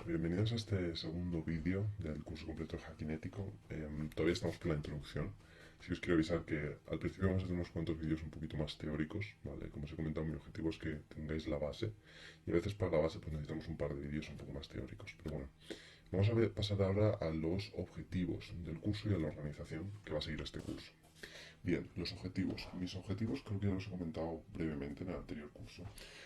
bienvenidos a este segundo vídeo del curso completo de Hacking Ético. Todavía estamos por la introducción. Sí os quiero avisar que al principio vamos a hacer unos cuantos vídeos un poquito más teóricos, ¿vale? Como os he comentado, mi objetivo es que tengáis la base y a veces para la base pues necesitamos un par de vídeos un poco más teóricos. Pero bueno, vamos a pasar ahora a los objetivos del curso y a la organización que va a seguir este curso. Bien, los objetivos. Mis objetivos creo que ya los he comentado brevemente en el anterior curso,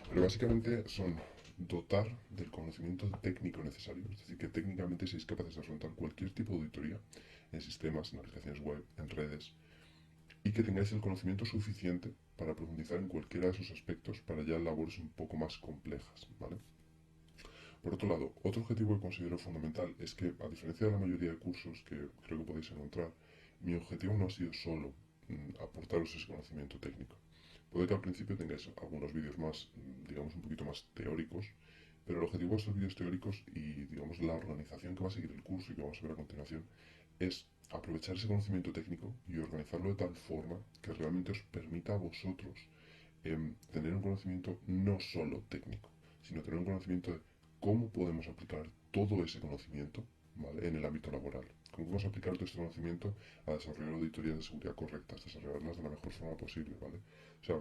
pero básicamente son dotar del conocimiento técnico necesario, es decir, que técnicamente seáis capaces de afrontar cualquier tipo de auditoría en sistemas, en aplicaciones web, en redes, y que tengáis el conocimiento suficiente para profundizar en cualquiera de esos aspectos para ya labores un poco más complejas, ¿vale? Por otro lado, otro objetivo que considero fundamental es que, a diferencia de la mayoría de cursos que creo que podéis encontrar, mi objetivo no ha sido solo aportaros ese conocimiento técnico. Puede que al principio tengáis algunos vídeos más, digamos, un poquito más teóricos, pero el objetivo de estos vídeos teóricos y, digamos, la organización que va a seguir el curso y que vamos a ver a continuación es aprovechar ese conocimiento técnico y organizarlo de tal forma que realmente os permita a vosotros tener un conocimiento no solo técnico, sino tener un conocimiento de cómo podemos aplicar todo ese conocimiento, ¿vale? En el ámbito laboral. Cómo podemos aplicar todo este conocimiento a desarrollar auditorías de seguridad correctas, desarrollarlas de la mejor forma posible, ¿vale? O sea,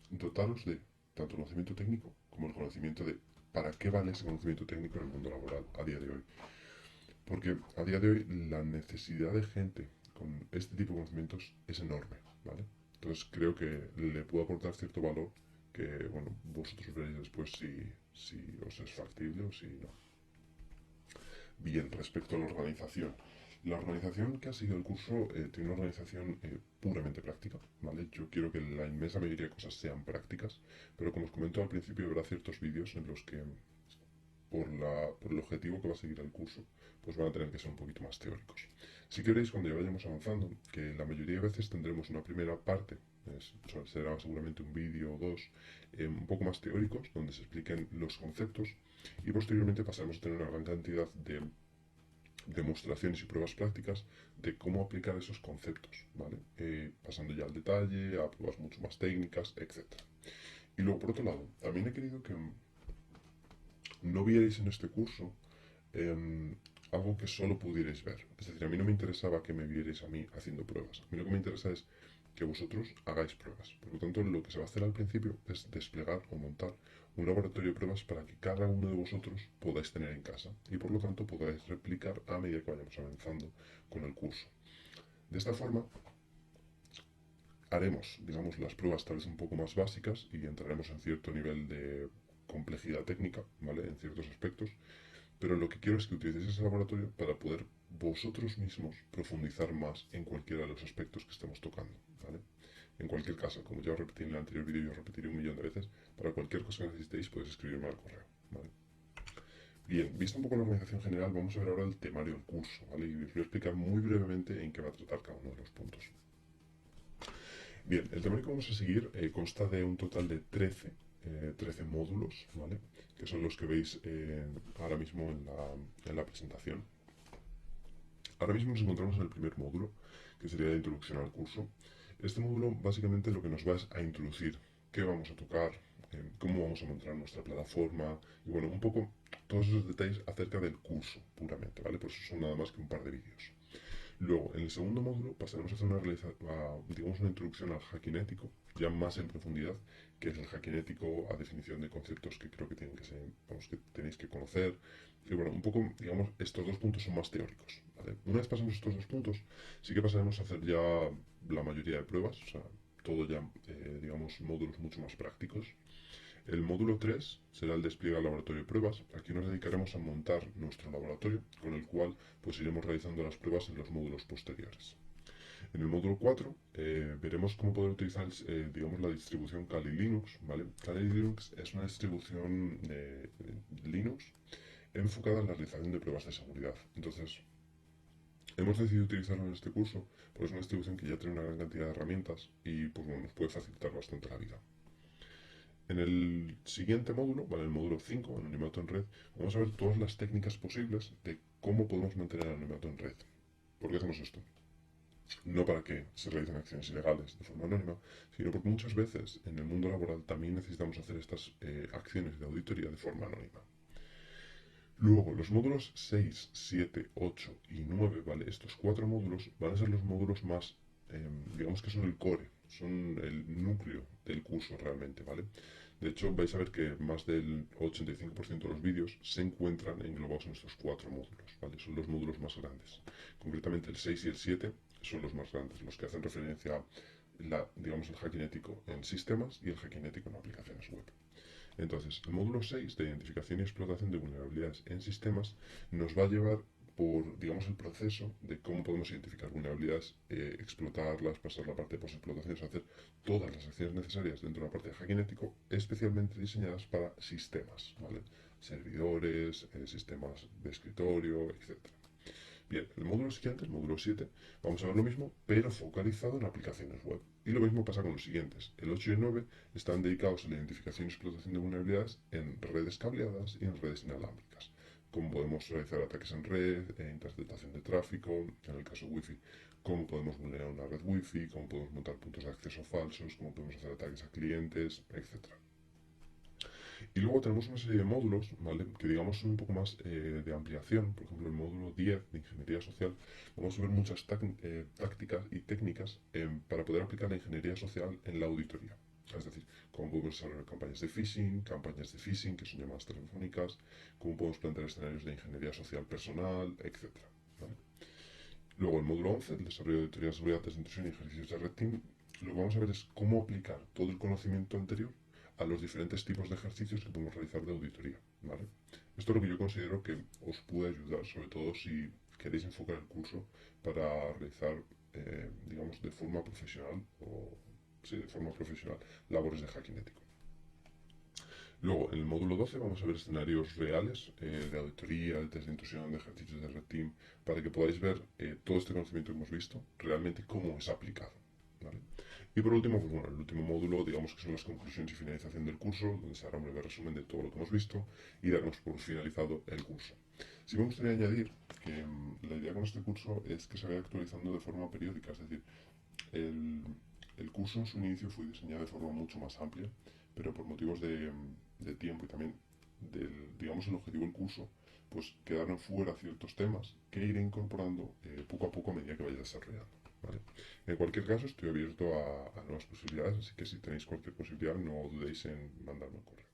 dotaros de tanto el conocimiento técnico como el conocimiento de para qué vale ese conocimiento técnico en el mundo laboral a día de hoy. Porque a día de hoy la necesidad de gente con este tipo de conocimientos es enorme, ¿vale? Entonces creo que le puedo aportar cierto valor que, bueno, vosotros veréis después si os es factible o si no. Bien, respecto a la organización. La organización que ha seguido el curso tiene una organización puramente práctica, ¿vale? Yo quiero que la inmensa mayoría de cosas sean prácticas, pero como os comento al principio habrá ciertos vídeos en los que por el objetivo que va a seguir el curso, pues van a tener que ser un poquito más teóricos. Si queréis, cuando ya vayamos avanzando, que la mayoría de veces tendremos una primera parte, será seguramente un vídeo o dos, un poco más teóricos, donde se expliquen los conceptos, y posteriormente pasaremos a tener una gran cantidad de demostraciones y pruebas prácticas de cómo aplicar esos conceptos, ¿vale? Pasando ya al detalle, a pruebas mucho más técnicas, etc. Y luego, por otro lado, también he querido que no vierais en este curso algo que solo pudierais ver. Es decir, a mí no me interesaba que me vierais a mí haciendo pruebas. A mí lo que me interesa es que vosotros hagáis pruebas. Por lo tanto, lo que se va a hacer al principio es desplegar o montar un laboratorio de pruebas para que cada uno de vosotros podáis tener en casa y por lo tanto podáis replicar a medida que vayamos avanzando con el curso. De esta forma, haremos, digamos, las pruebas tal vez un poco más básicas y entraremos en cierto nivel de complejidad técnica, ¿vale? En ciertos aspectos, pero lo que quiero es que utilicéis ese laboratorio para poder vosotros mismos profundizar más en cualquiera de los aspectos que estemos tocando, ¿vale? En cualquier caso, como ya os repetí en el anterior vídeo y os repetiré un millón de veces, para cualquier cosa que necesitéis podéis escribirme al correo, ¿vale? Bien, visto un poco la organización general, vamos a ver ahora el temario del curso, ¿vale? Y os voy a explicar muy brevemente en qué va a tratar cada uno de los puntos. Bien, el temario que vamos a seguir consta de un total de 13 módulos, ¿vale? Que son los que veis ahora mismo en la presentación. Ahora mismo nos encontramos en el primer módulo, que sería la introducción al curso. Este módulo básicamente lo que nos va es a introducir qué vamos a tocar, cómo vamos a montar nuestra plataforma y bueno, un poco todos esos detalles acerca del curso puramente, ¿vale? Por eso son nada más que un par de vídeos. Luego, en el segundo módulo pasaremos a hacer digamos una introducción al hacking ético, ya más en profundidad, que es el hacking ético a definición de conceptos que creo que tienen que ser, vamos, que tenéis que conocer. Y bueno, un poco, digamos, estos dos puntos son más teóricos, ¿vale? Una vez pasamos estos dos puntos, sí que pasaremos a hacer ya la mayoría de pruebas, o sea, todo ya, digamos, módulos mucho más prácticos. El módulo 3 será el despliegue al laboratorio de pruebas. Aquí nos dedicaremos a montar nuestro laboratorio, con el cual pues iremos realizando las pruebas en los módulos posteriores. En el módulo 4 veremos cómo poder utilizar, digamos, la distribución Kali Linux, ¿vale? Kali Linux es una distribución de Linux enfocada en la realización de pruebas de seguridad. Entonces, hemos decidido utilizarlo en este curso porque es una distribución que ya tiene una gran cantidad de herramientas y pues, bueno, nos puede facilitar bastante la vida. En el siguiente módulo, ¿vale? El módulo 5, anonimato en red, vamos a ver todas las técnicas posibles de cómo podemos mantener el anonimato en red. ¿Por qué hacemos esto? No para que se realicen acciones ilegales de forma anónima, sino porque muchas veces en el mundo laboral también necesitamos hacer estas acciones de auditoría de forma anónima. Luego, los módulos 6, 7, 8 y 9, ¿vale? Estos cuatro módulos van a ser los módulos más, digamos que son el core, son el núcleo del curso realmente, ¿vale? De hecho, vais a ver que más del 85% de los vídeos se encuentran englobados en estos cuatro módulos, ¿vale? Son los módulos más grandes. Concretamente el 6 y el 7 son los más grandes, los que hacen referencia a digamos, el hacking ético en sistemas y el hacking ético en aplicaciones web. Entonces, el módulo 6 de identificación y explotación de vulnerabilidades en sistemas nos va a llevar por, digamos, el proceso de cómo podemos identificar vulnerabilidades, explotarlas, pasar la parte de post-explotaciones, hacer todas las acciones necesarias dentro de la parte de hacking ético, especialmente diseñadas para sistemas, ¿vale? Servidores, sistemas de escritorio, etcétera. Bien, el módulo siguiente, el módulo 7, vamos a ver lo mismo, pero focalizado en aplicaciones web. Y lo mismo pasa con los siguientes. El 8 y el 9 están dedicados a la identificación y explotación de vulnerabilidades en redes cableadas y en redes inalámbricas. Cómo podemos realizar ataques en red, interceptación de tráfico, en el caso Wi-Fi, cómo podemos vulnerar una red Wi-Fi, cómo podemos montar puntos de acceso falsos, cómo podemos hacer ataques a clientes, etc. Y luego tenemos una serie de módulos, ¿vale? Que digamos son un poco más de ampliación. Por ejemplo, el módulo 10 de Ingeniería Social, vamos a ver muchas tácticas y técnicas para poder aplicar la ingeniería social en la auditoría. Es decir, cómo podemos desarrollar campañas de phishing, que son llamadas telefónicas, cómo podemos plantear escenarios de ingeniería social personal, etc. ¿Vale? Luego el módulo 11, el desarrollo de teorías de seguridad, desde intrusión y ejercicios de red team, lo que vamos a ver es cómo aplicar todo el conocimiento anterior a los diferentes tipos de ejercicios que podemos realizar de auditoría, ¿vale? Esto es lo que yo considero que os puede ayudar, sobre todo si queréis enfocar el curso para realizar, digamos, de forma profesional o, sí, de forma profesional, labores de hacking ético. Luego, en el módulo 12 vamos a ver escenarios reales de auditoría, de test de intrusión, de ejercicios de red team, para que podáis ver todo este conocimiento que hemos visto, realmente cómo es aplicado, ¿vale? Y por último, pues bueno, el último módulo, digamos que son las conclusiones y finalización del curso, donde se hará un breve resumen de todo lo que hemos visto y daremos por finalizado el curso. Sí me gustaría añadir que la idea con este curso es que se vaya actualizando de forma periódica, es decir, el, el curso en su inicio fue diseñado de forma mucho más amplia, pero por motivos de tiempo y también del, digamos, el objetivo del curso, pues quedaron fuera ciertos temas que iré incorporando poco a poco a medida que vaya desarrollando. ¿Vale? En cualquier caso, estoy abierto a nuevas posibilidades, así que si tenéis cualquier posibilidad, no dudéis en mandarme un correo.